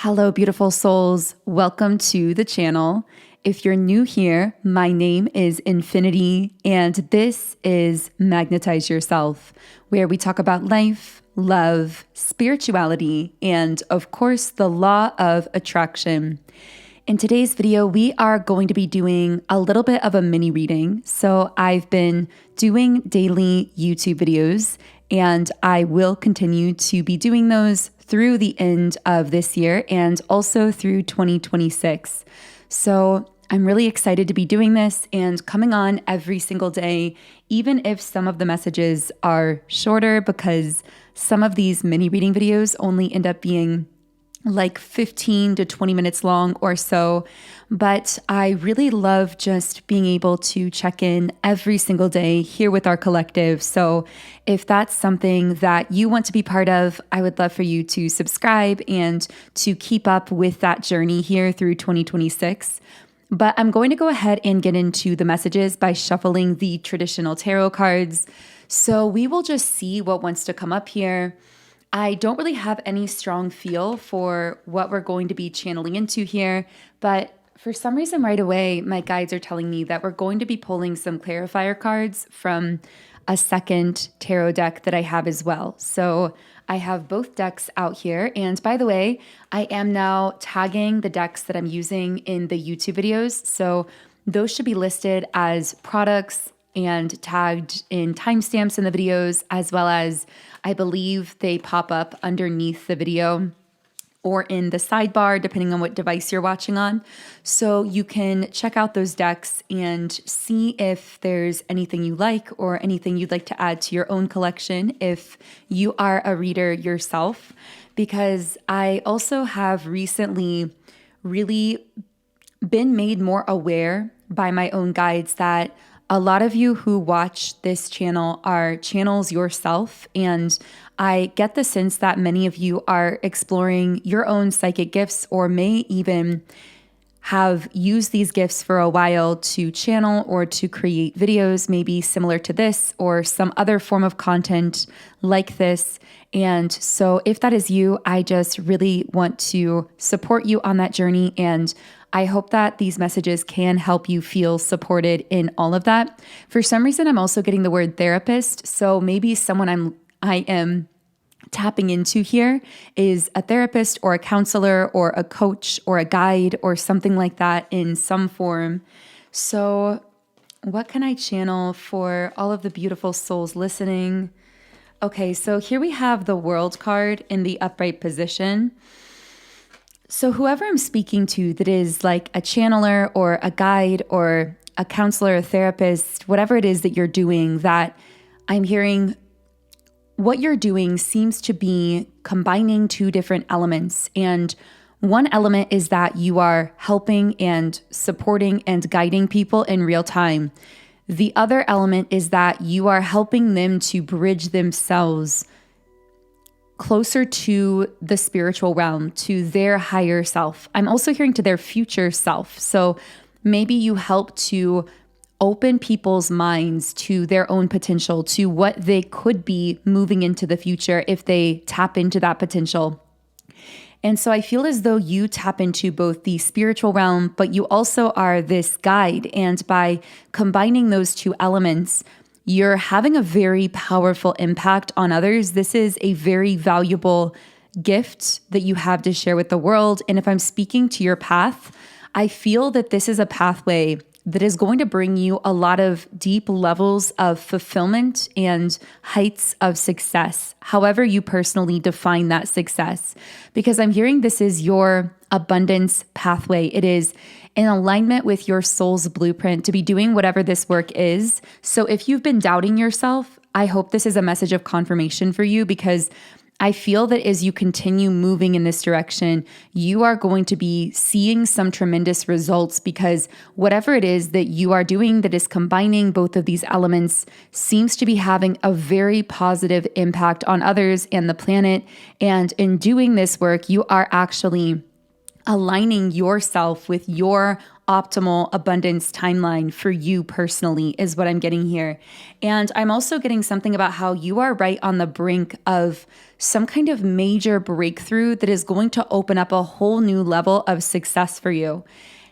Hello, beautiful souls. Welcome to the channel. If you're new here, my name is Infinity, and this is Magnetize Yourself, where we talk about life, love, spirituality, and of course, the law of attraction. In today's video, we are going to be doing a little bit of a mini reading. So I've been doing daily YouTube videos, and I will continue to be doing those through the end of this year and also through 2026. So I'm really excited to be doing this and coming on every single day, even if some of the messages are shorter, because some of these mini reading videos only end up being like 15 to 20 minutes long or so. But I really love just being able to check in every single day here with our collective. So if that's something that you want to be part of, I would love for you to subscribe and to keep up with that journey here through 2026. But I'm going to go ahead and get into the messages by shuffling the traditional tarot cards. So we will just see what wants to come up here. I don't really have any strong feel for what we're going to be channeling into here, but for some reason right away, my guides are telling me that we're going to be pulling some clarifier cards from a second tarot deck that I have as well. So I have both decks out here. And by the way, I am now tagging the decks that I'm using in the YouTube videos. So those should be listed as products and tagged in timestamps in the videos, as well as I believe they pop up underneath the video or in the sidebar, depending on what device you're watching on. So you can check out those decks and see if there's anything you like or anything you'd like to add to your own collection if you are a reader yourself. Because I also have recently really been made more aware by my own guides that a lot of you who watch this channel are channels yourself, and I get the sense that many of you are exploring your own psychic gifts or may even have used these gifts for a while to channel or to create videos, maybe similar to this or some other form of content like this. And so if that is you, I just really want to support you on that journey, and I hope that these messages can help you feel supported in all of that. For some reason, I'm also getting the word therapist. So maybe someone I am tapping into here is a therapist or a counselor or a coach or a guide or something like that in some form. So what can I channel for all of the beautiful souls listening? Okay, so here we have the World card in the upright position. So whoever I'm speaking to that is like a channeler or a guide or a counselor, a therapist, whatever it is that you're doing, that I'm hearing what you're doing seems to be combining two different elements. And one element is that you are helping and supporting and guiding people in real time. The other element is that you are helping them to bridge themselves closer to the spiritual realm, to their higher self. I'm also hearing to their future self. So maybe you help to open people's minds to their own potential, to what they could be moving into the future if they tap into that potential. And so I feel as though you tap into both the spiritual realm, but you also are this guide. And by combining those two elements, you're having a very powerful impact on others. This is a very valuable gift that you have to share with the world. And if I'm speaking to your path, I feel that this is a pathway that is going to bring you a lot of deep levels of fulfillment and heights of success, however you personally define that success. Because I'm hearing this is your abundance pathway. It is in alignment with your soul's blueprint to be doing whatever this work is. So if you've been doubting yourself, I hope this is a message of confirmation for you, because I feel that as you continue moving in this direction, you are going to be seeing some tremendous results, because whatever it is that you are doing that is combining both of these elements seems to be having a very positive impact on others and the planet. And in doing this work, you are actually aligning yourself with your optimal abundance timeline for you personally is what I'm getting here. And I'm also getting something about how you are right on the brink of some kind of major breakthrough that is going to open up a whole new level of success for you.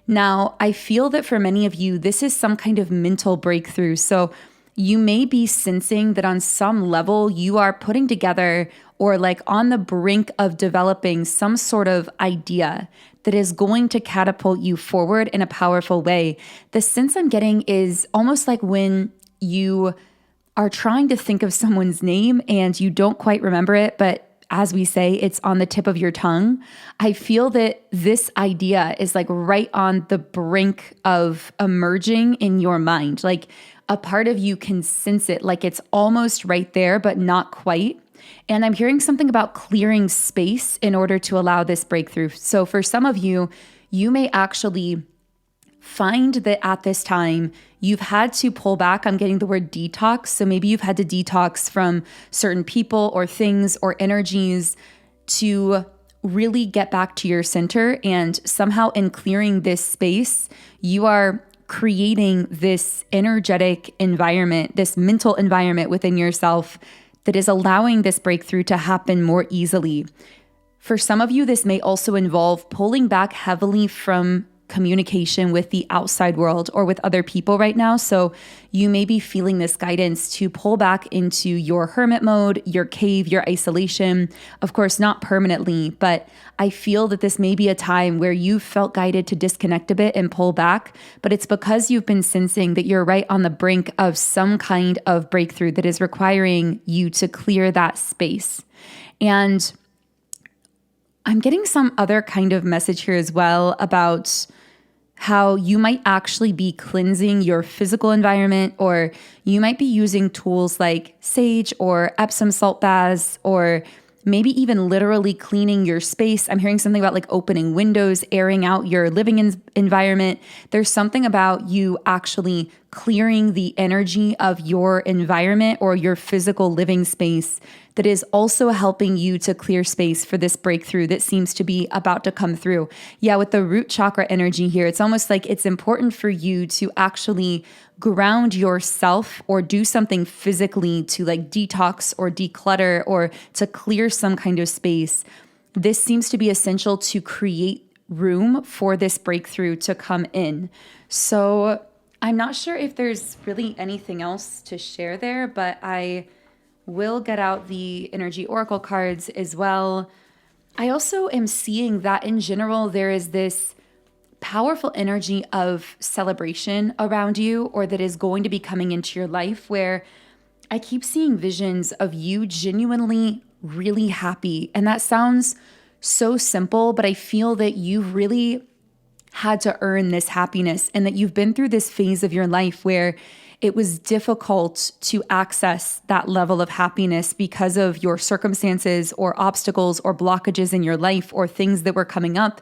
Now, I feel that for many of you, this is some kind of mental breakthrough. So you may be sensing that on some level you are putting together or like on the brink of developing some sort of idea that is going to catapult you forward in a powerful way. The sense I'm getting is almost like when you are trying to think of someone's name and you don't quite remember it, but as we say, it's on the tip of your tongue. I feel that this idea is like right on the brink of emerging in your mind. Like a part of you can sense it, like it's almost right there, but not quite. And I'm hearing something about clearing space in order to allow this breakthrough. So for some of you, you may actually find that at this time, you've had to pull back. I'm getting the word detox. So maybe you've had to detox from certain people or things or energies to really get back to your center. And somehow in clearing this space, you are creating this energetic environment, this mental environment within yourself that is allowing this breakthrough to happen more easily. For some of you, this may also involve pulling back heavily from communication with the outside world or with other people right now. So you may be feeling this guidance to pull back into your hermit mode, your cave, your isolation. Of course, not permanently, but I feel that this may be a time where you felt guided to disconnect a bit and pull back, but it's because you've been sensing that you're right on the brink of some kind of breakthrough that is requiring you to clear that space. And I'm getting some other kind of message here as well about how you might actually be cleansing your physical environment, or you might be using tools like sage or Epsom salt baths, or maybe even literally cleaning your space. I'm hearing something about like opening windows, airing out your living environment. There's something about you actually clearing the energy of your environment or your physical living space that is also helping you to clear space for this breakthrough that seems to be about to come through. Yeah, with the root chakra energy here, it's almost like it's important for you to actually ground yourself or do something physically to like detox or declutter or to clear some kind of space. This seems to be essential to create room for this breakthrough to come in. So I'm not sure if there's really anything else to share there, but I will get out the energy oracle cards as well. I also am seeing that in general, there is this powerful energy of celebration around you, or that is going to be coming into your life, where I keep seeing visions of you genuinely really happy. And that sounds so simple, but I feel that you've really had to earn this happiness, and that you've been through this phase of your life where it was difficult to access that level of happiness because of your circumstances or obstacles or blockages in your life or things that were coming up.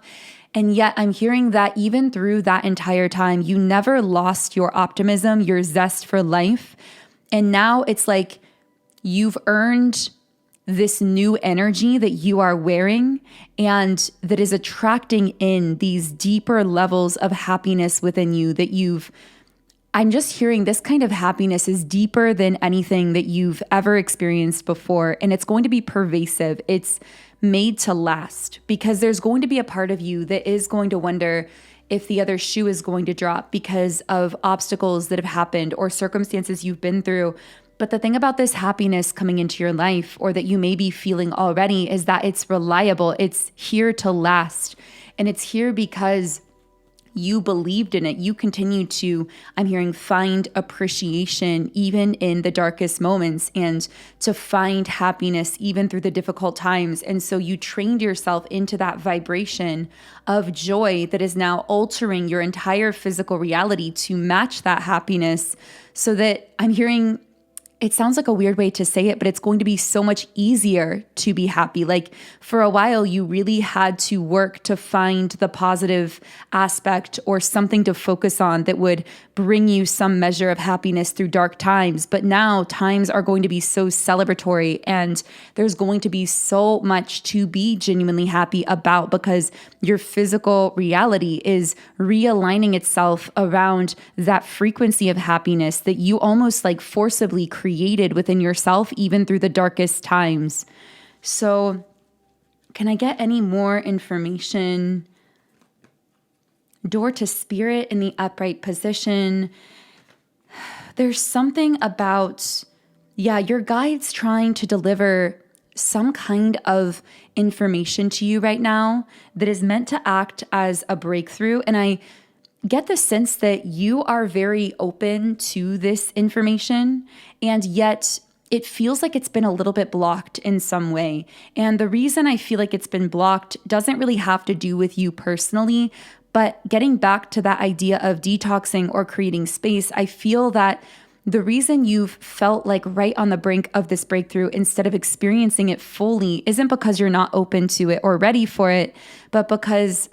And yet I'm hearing that even through that entire time, you never lost your optimism, your zest for life. And now it's like you've earned this new energy that you are wearing and that is attracting in these deeper levels of happiness within you that I'm just hearing this kind of happiness is deeper than anything that you've ever experienced before. And it's going to be pervasive. It's made to last, because there's going to be a part of you that is going to wonder if the other shoe is going to drop because of obstacles that have happened or circumstances you've been through. But the thing about this happiness coming into your life, or that you may be feeling already, is that it's reliable. It's here to last. And it's here because you believed in it. You continue to, I'm hearing, find appreciation even in the darkest moments, and to find happiness even through the difficult times. And so you trained yourself into that vibration of joy that is now altering your entire physical reality to match that happiness, so that I'm hearing it sounds like a weird way to say it, but it's going to be so much easier to be happy. Like for a while, you really had to work to find the positive aspect or something to focus on that would bring you some measure of happiness through dark times. But now times are going to be so celebratory, and there's going to be so much to be genuinely happy about because your physical reality is realigning itself around that frequency of happiness that you almost like forcibly created within yourself, even through the darkest times. So can I get any more information? Door to spirit in the upright position. There's something about, your guides trying to deliver some kind of information to you right now that is meant to act as a breakthrough. And I get the sense that you are very open to this information, and yet it feels like it's been a little bit blocked in some way. And the reason I feel like it's been blocked doesn't really have to do with you personally, but getting back to that idea of detoxing or creating space, I feel that the reason you've felt like right on the brink of this breakthrough instead of experiencing it fully isn't because you're not open to it or ready for it, but because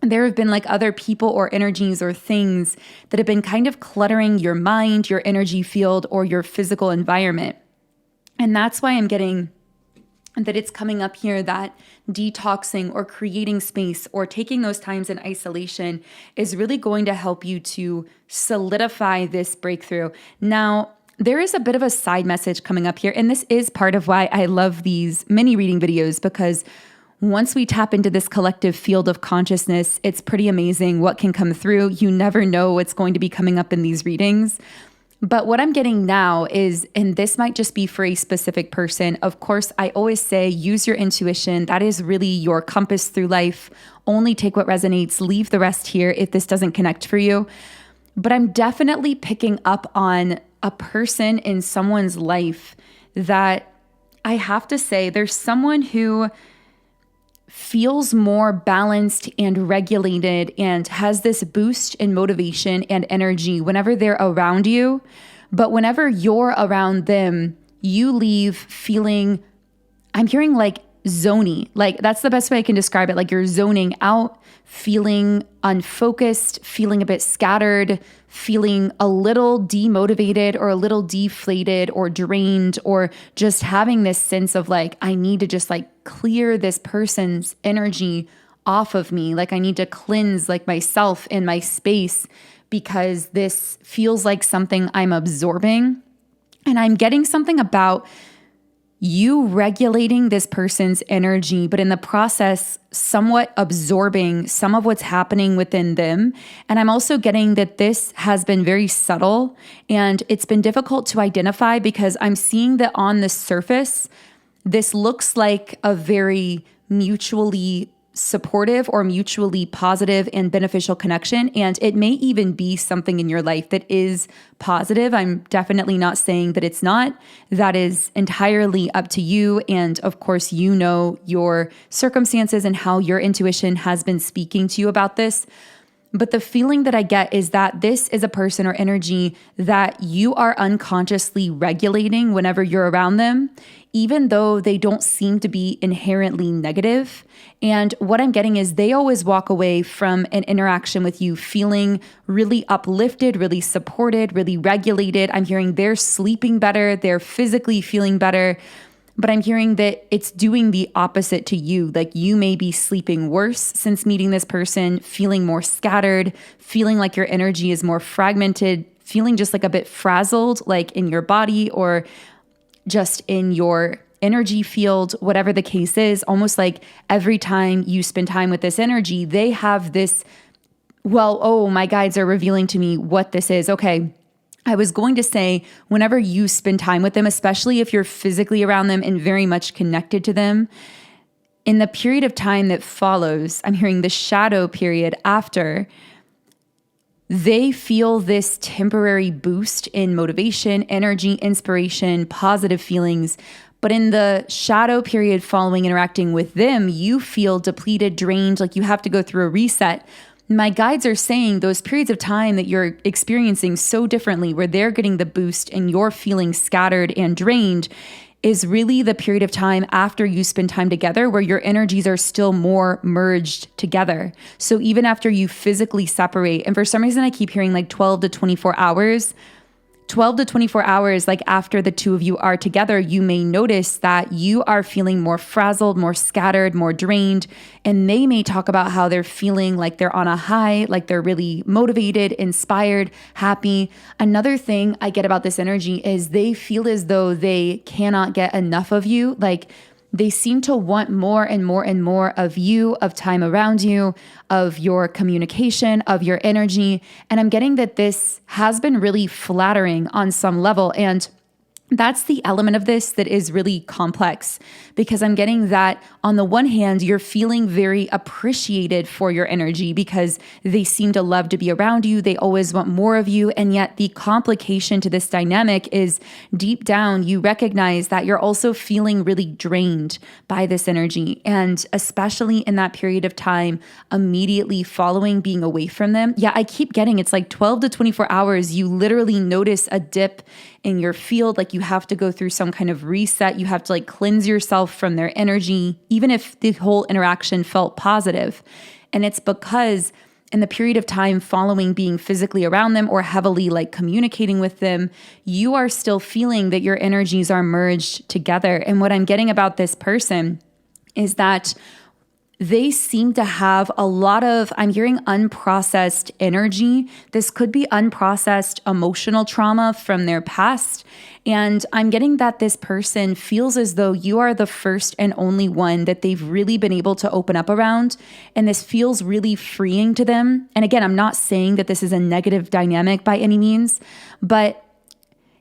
there have been like other people or energies or things that have been kind of cluttering your mind, your energy field, or your physical environment. And that's why I'm getting that it's coming up here that detoxing or creating space or taking those times in isolation is really going to help you to solidify this breakthrough. Now, there is a bit of a side message coming up here, and this is part of why I love these mini reading videos, because once we tap into this collective field of consciousness, it's pretty amazing what can come through. You never know what's going to be coming up in these readings. But what I'm getting now is, and this might just be for a specific person. Of course, I always say use your intuition. That is really your compass through life. Only take what resonates, leave the rest here if this doesn't connect for you. But I'm definitely picking up on a person in someone's life that I have to say there's someone who feels more balanced and regulated and has this boost in motivation and energy whenever they're around you. But whenever you're around them, you leave feeling, I'm hearing like zony. Like that's the best way I can describe it. Like you're zoning out, feeling unfocused, feeling a bit scattered, feeling a little demotivated or a little deflated or drained, or just having this sense of like, I need to just like clear this person's energy off of me. Like I need to cleanse like myself and my space because this feels like something I'm absorbing. And I'm getting something about you regulating this person's energy, but in the process, somewhat absorbing some of what's happening within them. And I'm also getting that this has been very subtle and it's been difficult to identify because I'm seeing that on the surface, this looks like a very mutually supportive or mutually positive and beneficial connection. And it may even be something in your life that is positive. I'm definitely not saying that it's not. That is entirely up to you. And of course, you know your circumstances and how your intuition has been speaking to you about this. But the feeling that I get is that this is a person or energy that you are unconsciously regulating whenever you're around them, even though they don't seem to be inherently negative. And what I'm getting is they always walk away from an interaction with you feeling really uplifted, really supported, really regulated. I'm hearing they're sleeping better, they're physically feeling better. But I'm hearing that it's doing the opposite to you. Like you may be sleeping worse since meeting this person, feeling more scattered, feeling like your energy is more fragmented, feeling just like a bit frazzled, like in your body or just in your energy field, whatever the case is. Almost like every time you spend time with this energy, they have this, well, oh, my guides are revealing to me what this is. Okay. I was going to say, whenever you spend time with them, especially if you're physically around them and very much connected to them, in the period of time that follows, I'm hearing the shadow period after, they feel this temporary boost in motivation, energy, inspiration, positive feelings. But in the shadow period following interacting with them, you feel depleted, drained, like you have to go through a reset. my guides are saying those periods of time that you're experiencing so differently, where they're getting the boost and you're feeling scattered and drained, is really the period of time after you spend time together where your energies are still more merged together. So even after you physically separate, and for some reason I keep hearing like 12 to 24 hours, 12 to 24 hours, like after the two of you are together, you may notice that you are feeling more frazzled, more scattered, more drained. And they may talk about how they're feeling like they're on a high, like they're really motivated, inspired, happy. Another thing I get about this energy is they feel as though they cannot get enough of you. Like they seem to want more and more and more of you, of time around you, of your communication, of your energy. And I'm getting that this has been really flattering on some level. And that's the element of this that is really complex, because I'm getting that on the one hand, you're feeling very appreciated for your energy because they seem to love to be around you. They always want more of you. And yet the complication to this dynamic is deep down, you recognize that you're also feeling really drained by this energy. And especially in that period of time, immediately following being away from them. Yeah, I keep getting it's like 12 to 24 hours. You literally notice a dip in your field, like you have to go through some kind of reset. You have to like cleanse yourself from their energy, even if the whole interaction felt positive. And it's because in the period of time following being physically around them or heavily like communicating with them, you are still feeling that your energies are merged together. And what I'm getting about this person is that they seem to have a lot of, I'm hearing unprocessed energy. This could be unprocessed emotional trauma from their past. And I'm getting that this person feels as though you are the first and only one that they've really been able to open up around. And this feels really freeing to them. And again, I'm not saying that this is a negative dynamic by any means, but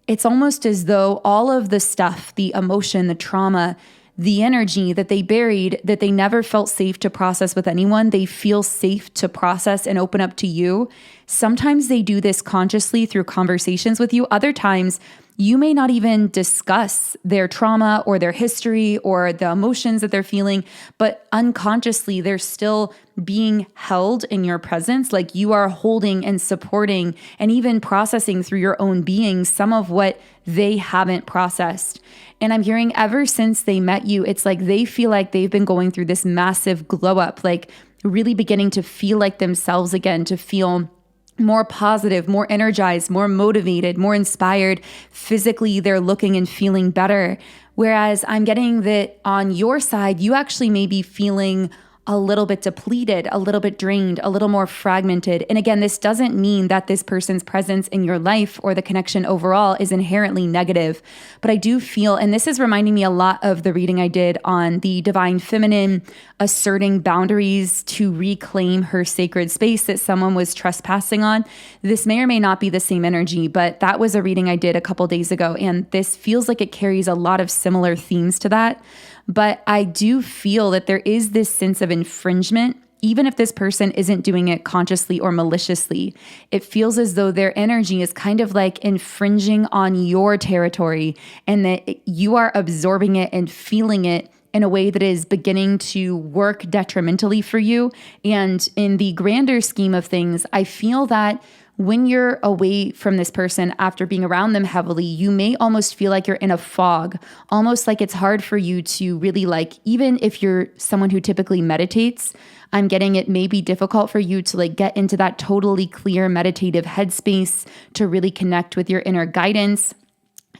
it's almost as though all of the stuff, the emotion, the trauma, the energy that they buried, that they never felt safe to process with anyone, they feel safe to process and open up to you. Sometimes they do this consciously through conversations with you. Other times, you may not even discuss their trauma or their history or the emotions that they're feeling, but unconsciously, they're still being held in your presence. Like you are holding and supporting and even processing through your own being some of what they haven't processed. And I'm hearing ever since they met you, it's like they feel like they've been going through this massive glow up, like really beginning to feel like themselves again, to feel more positive, more energized, more motivated, more inspired. Physically, they're looking and feeling better. Whereas I'm getting that on your side, you actually may be feeling a little bit depleted, a little bit drained, a little more fragmented. And again, this doesn't mean that this person's presence in your life or the connection overall is inherently negative. But I do feel, and this is reminding me a lot of the reading I did on the divine feminine asserting boundaries to reclaim her sacred space that someone was trespassing on. This may or may not be the same energy, but that was a reading I did a couple days ago. And this feels like it carries a lot of similar themes to that. But I do feel that there is this sense of infringement, even if this person isn't doing it consciously or maliciously. It feels as though their energy is kind of like infringing on your territory and that you are absorbing it and feeling it in a way that is beginning to work detrimentally for you. And in the grander scheme of things, I feel that when you're away from this person after being around them heavily, you may almost feel like you're in a fog, almost like it's hard for you to really like, even if you're someone who typically meditates, I'm getting it may be difficult for you to like get into that totally clear meditative headspace to really connect with your inner guidance,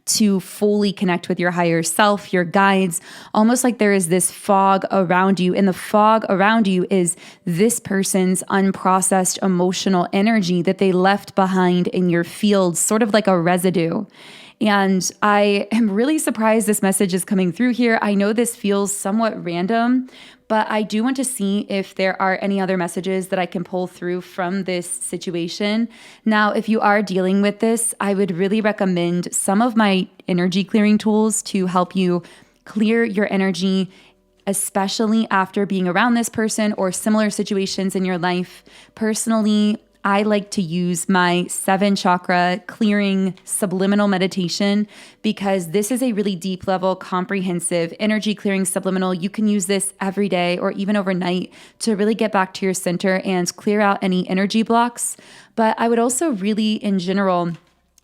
to fully connect with your higher self, your guides, almost like there is this fog around you. And the fog around you is this person's unprocessed emotional energy that they left behind in your field, sort of like a residue. And I am really surprised this message is coming through here. I know this feels somewhat random, but I do want to see if there are any other messages that I can pull through from this situation. Now, if you are dealing with this, I would really recommend some of my energy clearing tools to help you clear your energy, especially after being around this person or similar situations in your life. Personally, I like to use my 7-chakra clearing subliminal meditation because this is a really deep level, comprehensive energy clearing subliminal. You can use this every day or even overnight to really get back to your center and clear out any energy blocks. But I would also really, in general,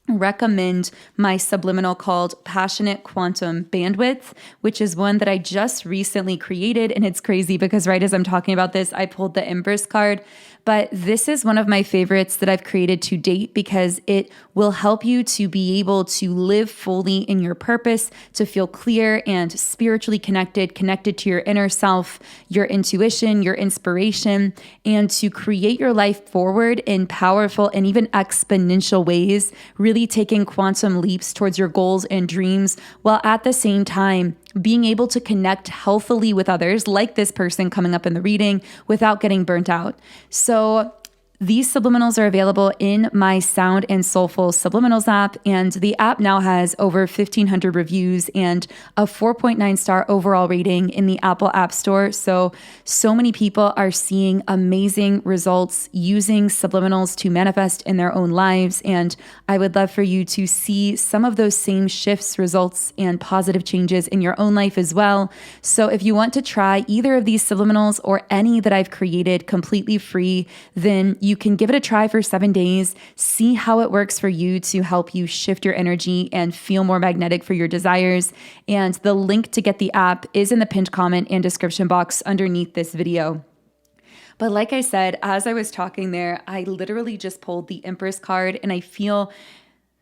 recommend my subliminal called Passionate Quantum Bandwidth, which is one that I just recently created. And it's crazy because right as I'm talking about this, I pulled the Empress card. But this is one of my favorites that I've created to date because it will help you to be able to live fully in your purpose, to feel clear and spiritually connected to your inner self, your intuition, your inspiration, and to create your life forward in powerful and even exponential ways, really taking quantum leaps towards your goals and dreams, while at the same time being able to connect healthily with others, like this person coming up in the reading, without getting burnt out. So these subliminals are available in my Sound and Soulful Subliminals app, and the app now has over 1,500 reviews and a 4.9 star overall rating in the Apple App Store. So many people are seeing amazing results using subliminals to manifest in their own lives, and I would love for you to see some of those same shifts, results, and positive changes in your own life as well. So if you want to try either of these subliminals or any that I've created completely free, then you can give it a try for 7 days, see how it works for you to help you shift your energy and feel more magnetic for your desires. And the link to get the app is in the pinned comment and description box underneath this video. But like I said, as I was talking there, I literally just pulled the Empress card, and I feel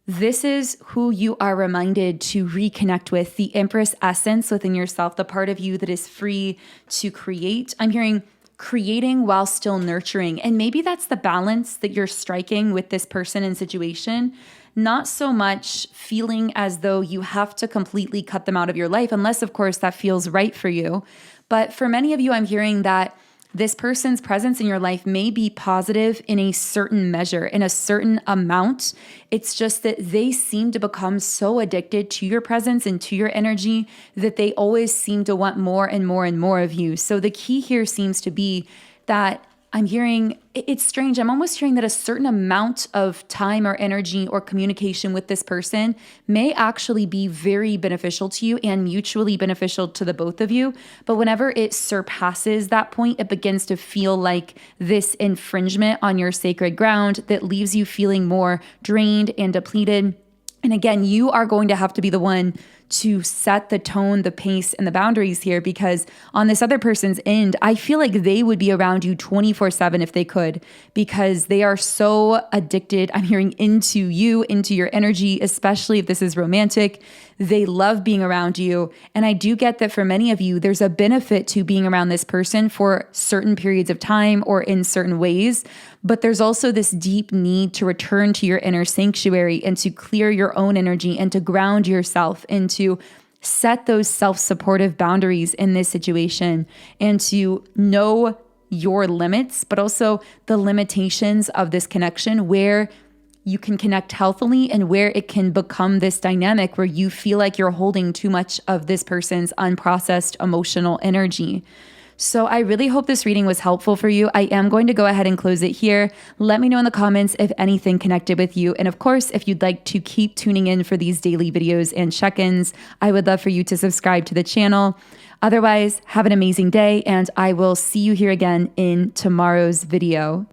this is who you are reminded to reconnect with, the Empress essence within yourself, the part of you that is free to create. I'm hearing creating while still nurturing. And maybe that's the balance that you're striking with this person and situation. Not so much feeling as though you have to completely cut them out of your life, unless, of course, that feels right for you. But for many of you, I'm hearing that this person's presence in your life may be positive in a certain measure, in a certain amount. It's just that they seem to become so addicted to your presence and to your energy that they always seem to want more and more and more of you. So the key here seems to be that I'm hearing, it's strange, I'm almost hearing that a certain amount of time or energy or communication with this person may actually be very beneficial to you and mutually beneficial to the both of you. But whenever it surpasses that point, it begins to feel like this infringement on your sacred ground that leaves you feeling more drained and depleted. And again, you are going to have to be the one to set the tone, the pace, and the boundaries here, because on this other person's end, I feel like they would be around you 24/7 if they could, because they are so addicted, I'm hearing, into you, into your energy, especially if this is romantic. They love being around you. And I do get that for many of you, there's a benefit to being around this person for certain periods of time or in certain ways. But there's also this deep need to return to your inner sanctuary and to clear your own energy and to ground yourself and to set those self-supportive boundaries in this situation and to know your limits, but also the limitations of this connection, where you can connect healthily and where it can become this dynamic where you feel like you're holding too much of this person's unprocessed emotional energy. So I really hope this reading was helpful for you. I am going to go ahead and close it here. Let me know in the comments if anything connected with you. And of course, if you'd like to keep tuning in for these daily videos and check-ins, I would love for you to subscribe to the channel. Otherwise, have an amazing day, and I will see you here again in tomorrow's video.